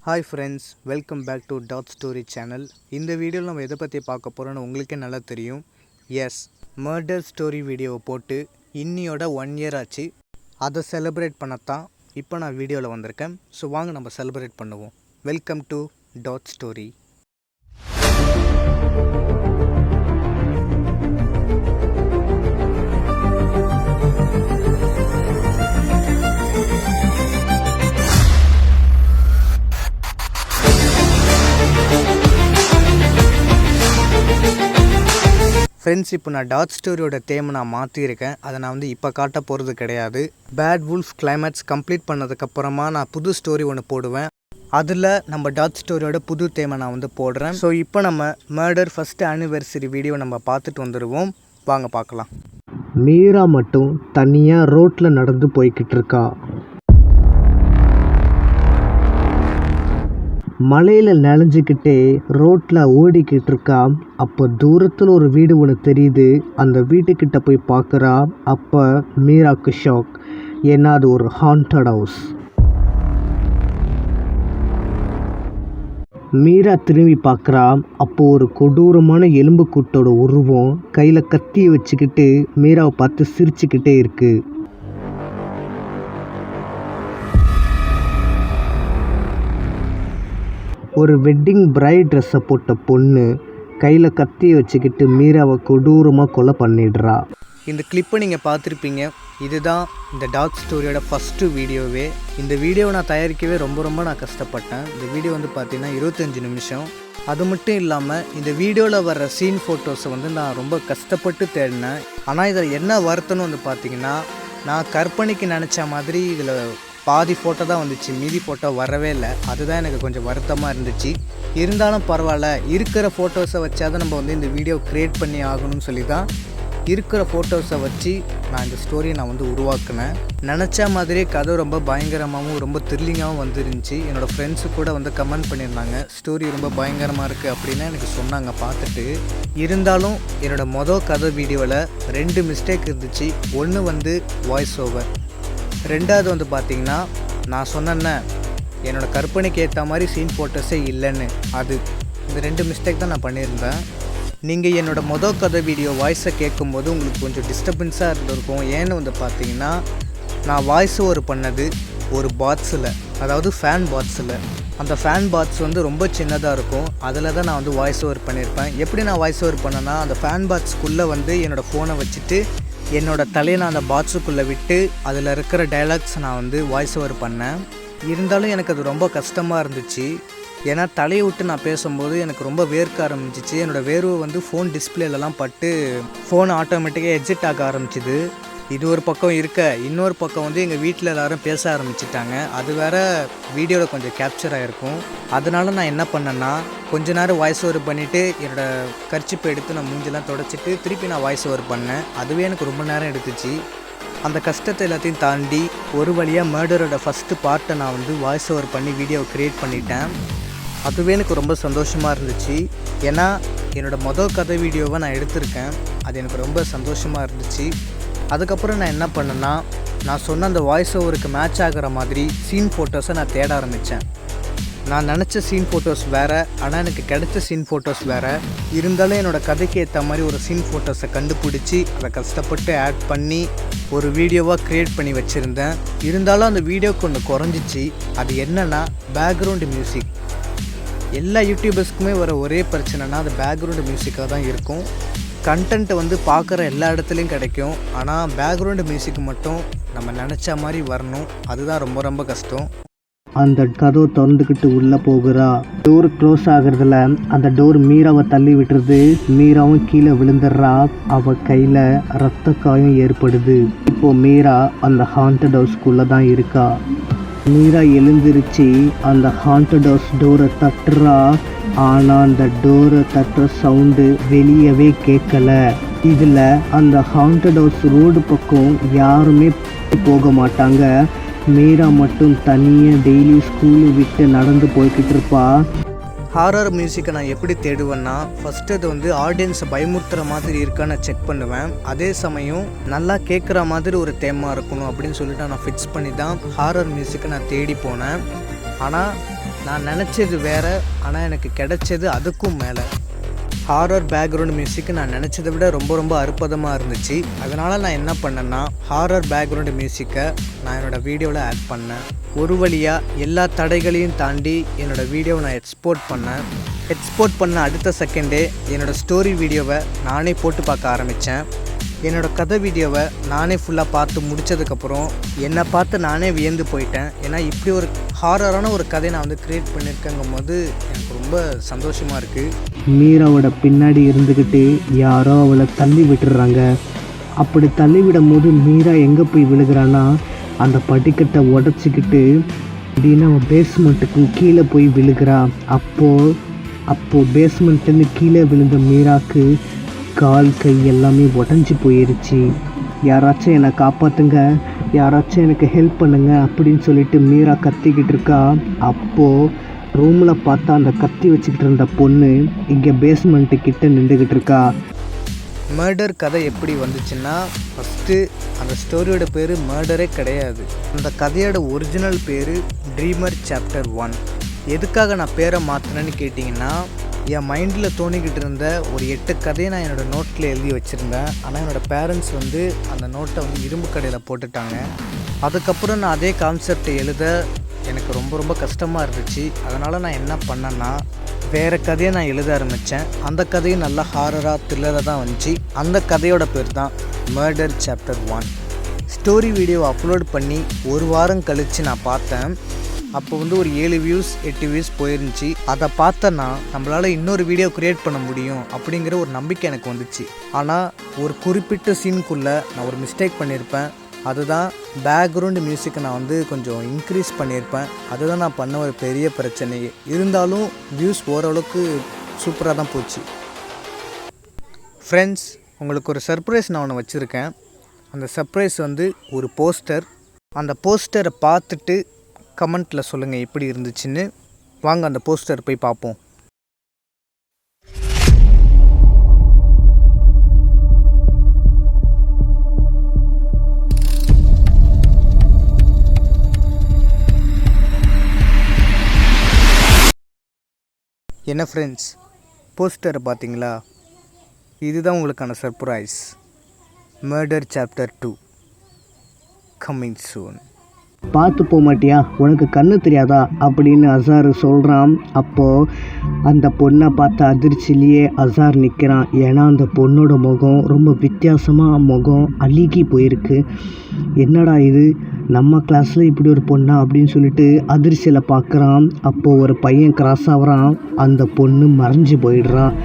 Hi friends, welcome back to dot story channel. இந்த வீடியோவில் நம்ம எதை பற்றி பார்க்க போகிறோன்னு உங்களுக்கே நல்லா தெரியும். எஸ், மர்டர் ஸ்டோரி வீடியோவை போட்டு இன்னியோட 1 year ஆச்சு. அதை செலிப்ரேட் பண்ணத்தான் இப்போ நான் வீடியோவில் வந்திருக்கேன். ஸோ வாங்க நம்ம செலிப்ரேட் பண்ணுவோம். Welcome to dot story. Friends, இப்போ நான் டாட் ஸ்டோரியோட தேமை நான் மாற்றிருக்கேன். அதை நான் இப்போ காட்ட போகிறது கிடையாது. பேட் வுல்ஃப் கிளைமேக்ஸ் கம்ப்ளீட் பண்ணதுக்கப்புறமா நான் புது ஸ்டோரி ஒன்று போடுவேன். அதில் நம்ம டாட் ஸ்டோரியோட புது தேமை நான் போடுறேன். ஸோ இப்போ நம்ம மர்டர் ஃபஸ்ட் ஆனிவர்சரி வீடியோ நம்ம பார்த்துட்டு வந்துடுவோம். வாங்க பார்க்கலாம். மீரா மட்டும் தனியாக ரோட்டில் நடந்து போய்கிட்டு இருக்கா. மலையில் நனைஞ்சிக்கிட்டே ரோட்டில் ஓடிக்கிட்டு இருக்கா. அப்போ தூரத்தில் ஒரு வீடு ஒன்று தெரியுது. அந்த வீட்டுக்கிட்ட போய் பார்க்குறா. அப்போ மீராவுக்கு ஷாக். ஏன்னா அது ஒரு ஹாண்டட் ஹவுஸ். மீரா திரும்பி பார்க்குறா. அப்போது ஒரு கொடூரமான எலும்பு கூட்டோட உருவம் கையில் கத்தியை வச்சுக்கிட்டு மீராவை பார்த்து சிரிச்சுக்கிட்டே இருக்குது. ஒரு வெட்டிங் பிரைட் ட்ரெஸ்ஸை போட்ட பொண்ணு கையில் கத்தியை வச்சுக்கிட்டு மீராவை கொடூரமாக கொலை பண்ணிடுறா. இந்த கிளிப்பை நீங்கள் பார்த்துருப்பீங்க. இதுதான் இந்த டாட் ஸ்டோரியோட ஃபஸ்ட்டு வீடியோவே. இந்த வீடியோவை நான் தயாரிக்கவே ரொம்ப நான் கஷ்டப்பட்டேன். இந்த வீடியோ பார்த்தீங்கன்னா 25 நிமிஷம். அது மட்டும் இல்லாமல் இந்த வீடியோவில் வர்ற சீன் ஃபோட்டோஸை நான் ரொம்ப கஷ்டப்பட்டு தேடினேன். ஆனால் இதில் என்ன வருத்தம்னு பார்த்தீங்கன்னா, நான் கற்பனைக்கு நினச்ச மாதிரி இதில் பாதி ஃபோட்டோ தான் வந்துச்சு, மீதி ஃபோட்டோ வரவே இல்லை. அதுதான் எனக்கு கொஞ்சம் வருத்தமாக இருந்துச்சு. இருந்தாலும் பரவாயில்ல, இருக்கிற ஃபோட்டோஸை வச்சாதான் நம்ம இந்த வீடியோ க்ரியேட் பண்ணி ஆகணும்னு சொல்லி தான் இருக்கிற ஃபோட்டோஸை வச்சு நான் இந்த ஸ்டோரியை நான் உருவாக்கினேன். நினச்ச மாதிரியே கதை ரொம்ப பயங்கரமாகவும் ரொம்ப த்ரில்லிங்காகவும் வந்துருந்துச்சு. என்னோடய ஃப்ரெண்ட்ஸு கூட கமெண்ட் பண்ணியிருந்தாங்க, ஸ்டோரி ரொம்ப பயங்கரமாக இருக்குது அப்படின்னு எனக்கு சொன்னாங்க பார்த்துட்டு. இருந்தாலும் என்னோடய கதை வீடியோவில் 2 மிஸ்டேக் இருந்துச்சு. ஒன்று வாய்ஸ் ஓவர், ரெண்டாவது பார்த்தீங்கன்னா நான் சொன்னேன்னே என்னோடய கற்பனைக்கு ஏற்ற மாதிரி சீன் ஃபோட்டோஸே இல்லைன்னு. இந்த 2 மிஸ்டேக் தான் நான் பண்ணியிருந்தேன். நீங்கள் என்னோடய கதை வீடியோ வாய்ஸை கேட்கும்போது உங்களுக்கு கொஞ்சம் டிஸ்டர்பன்ஸாக இருந்திருக்கும். ஏன்னு பார்த்தீங்கன்னா, நான் வாய்ஸ் ஓவர் பண்ணது ஒரு பாட்ஸில், அதாவது ஃபேன் பாட்ஸில். அந்த ஃபேன் பாட்ஸ் ரொம்ப சின்னதாக இருக்கும். அதில் தான் நான் வாய்ஸ் ஓவர் பண்ணியிருப்பேன். எப்படி நான் வாய்ஸ் ஓவர் பண்ணேன்னா, அந்த ஃபேன் பாட்ஸ்க்குள்ளே என்னோடய ஃபோனை வச்சுட்டு என்னோடய தலையை நான் அந்த பாட்ஸுக்குள்ளே விட்டு அதில் இருக்கிற டைலாக்ஸை நான் வாய்ஸ் ஓவர் பண்ணேன். இருந்தாலும் எனக்கு அது ரொம்ப கஷ்டமாக இருந்துச்சு. ஏன்னா தலையை விட்டு நான் பேசும்போது எனக்கு ரொம்ப வேர்க்க ஆரம்பிச்சிச்சு. என்னோடய வேர்வை ஃபோன் டிஸ்பிளேலலாம் பட்டு ஃபோன் ஆட்டோமேட்டிக்காக எக்ஸிட் ஆக ஆரம்பிச்சிது. இது ஒரு பக்கம் இருக்க, இன்னொரு பக்கம் எங்கள் வீட்டில் எல்லோரும் பேச ஆரம்பிச்சிட்டாங்க. அது வேறு வீடியோவில் கொஞ்சம் கேப்சர் ஆகிருக்கும். அதனால நான் என்ன பண்ணேன்னா, கொஞ்ச நேரம் வாய்ஸ் ஓவர் பண்ணிவிட்டு என்னோடய கர்ச்சிப்பை எடுத்து நான் மூஞ்செல்லாம் தொடச்சிட்டு திருப்பி நான் வாய்ஸ் ஓவர் பண்ணேன். அதுவே எனக்கு ரொம்ப நேரம் எடுத்துச்சு. அந்த கஷ்டத்தை எல்லாத்தையும் தாண்டி ஒரு வழியாக மர்டரோட ஃபஸ்ட்டு பார்ட்டை நான் வாய்ஸ் ஓவர் பண்ணி வீடியோவை க்ரியேட் பண்ணிட்டேன். அதுவே எனக்கு ரொம்ப சந்தோஷமாக இருந்துச்சு. ஏன்னா என்னோடய கதை வீடியோவை நான் எடுத்திருக்கேன். அது எனக்கு ரொம்ப சந்தோஷமாக இருந்துச்சு. அதுக்கப்புறம் நான் என்ன பண்ணேன்னா, நான் சொன்ன அந்த வாய்ஸ் ஓவருக்கு மேட்ச் ஆகிற மாதிரி சீன் ஃபோட்டோஸை நான் தேட ஆரம்பித்தேன். நான் நினச்ச சீன் ஃபோட்டோஸ் வேறு, ஆனால் எனக்கு கிடைச்ச சீன் ஃபோட்டோஸ் வேறு. இருந்தாலும் என்னோடய கதைக்கு ஏற்ற மாதிரி ஒரு சீன் ஃபோட்டோஸை கண்டுபிடிச்சி அதை கஷ்டப்பட்டு ஆட் பண்ணி ஒரு வீடியோவாக க்ரியேட் பண்ணி வச்சுருந்தேன். இருந்தாலும் அந்த வீடியோக்கு ஒன்று குறைஞ்சிச்சு. அது என்னென்னா, பேக்ரவுண்டு மியூசிக். எல்லா யூடியூபர்ஸ்க்குமே வர ஒரே பிரச்சனைனா அது பேக்ரவுண்டு மியூசிக்காக தான் இருக்கும். கண்டென்ட் பார்க்குற எல்லா இடத்துலையும் கிடைக்கும். ஆனால் பேக்ரவுண்டு மியூசிக் மட்டும் நம்ம நினச்ச மாதிரி வரணும். அதுதான் ரொம்ப கஷ்டம். அந்த கதவை திறந்துக்கிட்டு உள்ளே போகிறா. டோர் க்ளோஸ் ஆகிறதுல அந்த டோர் மீராவை தள்ளி விட்டுருது. மீராவும் கீழே விழுந்துடுறா. அவள் கையில் ரத்த காயம் ஏற்படுது. இப்போது மீரா அந்த ஹாண்டட் ஹவுஸ்க்குள்ளே தான் இருக்கா. மீரா எழுந்திருச்சு அந்த ஹாண்டட் ஹவுஸ் டோரை தட்டுறா. ஆனால் அந்த டோரை தட்டுற சவுண்டு வெளியவே கேட்கல. இதில் அந்த ஹாண்டட் ஹவுஸ் ரோடு பக்கம் யாருமே போக மாட்டாங்க. மீரா மட்டும் தனியாக டெய்லி ஸ்கூலு விட்டு நடந்து போய்கிட்டு இருப்பா. ஹாரர் மியூசிக்கை நான் எப்படி தேடுவேன்னா, ஃபஸ்ட்டு அது ஆடியன்ஸை பயமுறுத்துகிற மாதிரி இருக்கான்னு செக் பண்ணுவேன். அதே சமயம் நல்லா கேட்குற மாதிரி ஒரு தேமாக இருக்கணும் அப்படின்னு சொல்லிட்டு நான் ஃபிக்ஸ் பண்ணி தான் ஹாரர் மியூசிக்கை நான் தேடி போனேன். ஆனால் நான் நினச்சது வேறு, ஆனால் எனக்கு கிடைச்சது அதுக்கும் மேலே. ஹாரர் பேக்ரவுண்ட் மியூசிக் நான் நினச்சதை விட ரொம்ப ரொம்ப அற்புதமாக இருந்துச்சு. அதனால் நான் என்ன பண்ணேன்னா ஹாரர் பேக்ரவுண்ட் மியூசிக்கை நான் என்னோடய வீடியோவில் ஆட் பண்ணேன். ஒரு வழியாக எல்லா தடைகளையும் தாண்டி என்னோடய வீடியோவை நான் எக்ஸ்போர்ட் பண்ண அடுத்த செகண்டே என்னோடய ஸ்டோரி வீடியோவை நானே போட்டு பார்க்க ஆரம்பித்தேன். என்னோடய கதை வீடியோவை நானே ஃபுல்லாக பார்த்து முடித்ததுக்கப்புறம் என்னை பார்த்து நானே வியந்து போயிட்டேன். ஏன்னா இப்படி ஒரு ஹாரரான ஒரு கதையை நான் க்ரியேட் பண்ணியிருக்கேங்கும் போது எனக்கு ரொம்ப சந்தோஷமாக இருக்குது. மீராவோட பின்னாடி இருந்துக்கிட்டு யாரோ அவளை தள்ளி விட்டுடுறாங்க. அப்படி தள்ளி விடும் போது மீரா எங்கே போய் விழுகிறான்னா அந்த படிக்கட்டை உடச்சிக்கிட்டு திடீர்னு அவன் பேஸ்மெண்ட்டுக்கு கீழே போய் விழுகிறா. அப்போது பேஸ்மெண்ட்லேருந்து கீழே விழுந்த மீராக்கு கால் கை எல்லாமே உடஞ்சி போயிருச்சு. யாராச்சும் என்னை காப்பாற்றுங்க, யாராச்சும் எனக்கு ஹெல்ப் பண்ணுங்க அப்படின்னு சொல்லிட்டு மீரா கத்திக்கிட்டு இருக்கா. அப்போது ரூமில் பார்த்தா அந்த கத்தி வச்சுக்கிட்டு இருந்த பொண்ணு இங்கே பேஸ்மெண்ட்டு கிட்ட நின்றுக்கிட்டு இருக்கா. மர்டர் கதை எப்படி வந்துச்சுன்னா, ஃபஸ்ட்டு அந்த ஸ்டோரியோட பேர் மர்டரே கிடையாது. அந்த கதையோட ஒரிஜினல் பேர் ட்ரீமர் சாப்டர் 1. எதுக்காக நான் பேரை மாற்றினேன்னு கேட்டிங்கன்னா, என் மைண்டில் தோணிக்கிட்டு இருந்த ஒரு 8 கதையை நான் என்னோடய நோட்டில் எழுதி வச்சுருந்தேன். ஆனால் என்னோடய பேரண்ட்ஸ் அந்த நோட்டை இரும்பு கடையில் போட்டுட்டாங்க. அதுக்கப்புறம் நான் அதே கான்செப்டை எழுத எனக்கு ரொம்ப ரொம்ப கஷ்டமாக இருந்துச்சு. அதனால் நான் என்ன பண்ணேன்னா வேறு கதையை நான் எழுத ஆரம்பித்தேன். அந்த கதையும் நல்லா ஹாரராக த்ரில்லராக தான் வந்துச்சு. அந்த கதையோட பேர் தான் murder chapter 1. Story video upload பண்ணி ஒரு வாரம் கழித்து நான் பார்த்தேன். அப்போ ஒரு 7 வியூஸ் 8 வியூஸ் போயிருந்துச்சு. அதை பார்த்தேன்னா நம்மளால் இன்னொரு வீடியோ க்ரியேட் பண்ண முடியும் அப்படிங்கிற ஒரு நம்பிக்கை எனக்கு வந்துச்சு. ஆனால் ஒரு குறிப்பிட்ட சீனுக்குள்ளே நான் ஒரு மிஸ்டேக் பண்ணியிருப்பேன். அதுதான் பேக்ரவுண்டு மியூசிக்கை நான் கொஞ்சம் இன்க்ரீஸ் பண்ணியிருப்பேன். அதுதான் நான் பண்ண ஒரு பெரிய பிரச்சனையே. இருந்தாலும் வியூஸ் ஓரளவுக்கு சூப்பராக தான் போச்சு. ஃப்ரெண்ட்ஸ், உங்களுக்கு ஒரு சர்ப்ரைஸ் நான் ஒன்று வச்சுருக்கேன். அந்த சர்ப்ரைஸ் ஒரு போஸ்டர். அந்த போஸ்டரை பார்த்துட்டு கமெண்ட்டில் சொல்லுங்கள் எப்படி இருந்துச்சுன்னு. வாங்க அந்த போஸ்டர் போய் பார்ப்போம். என்ன ஃப்ரெண்ட்ஸ், போஸ்டரை பார்த்தீங்களா? இதுதான் உங்களுக்கான surprise. Murder chapter 2 coming soon. பார்த்து போக மாட்டியா, உனக்கு கண்ணு தெரியாதா அப்படின்னு அசார் சொல்கிறான். அப்போது அந்த பொண்ணை பார்த்த அதிர்ச்சியிலேயே அசார் நிற்கிறான். ஏன்னா அந்த பொண்ணோட முகம் ரொம்ப வித்தியாசமாக முகம் அழுகி போயிருக்கு. என்னடா இது, நம்ம கிளாஸில் இப்படி ஒரு பொண்ணா அப்படின்னு சொல்லிட்டு அதிர்ச்சியில் பார்க்குறான். அப்போது ஒரு பையன் கிராஸ் ஆகிறான். அந்த பொண்ணு மறைஞ்சு போயிடுறான்.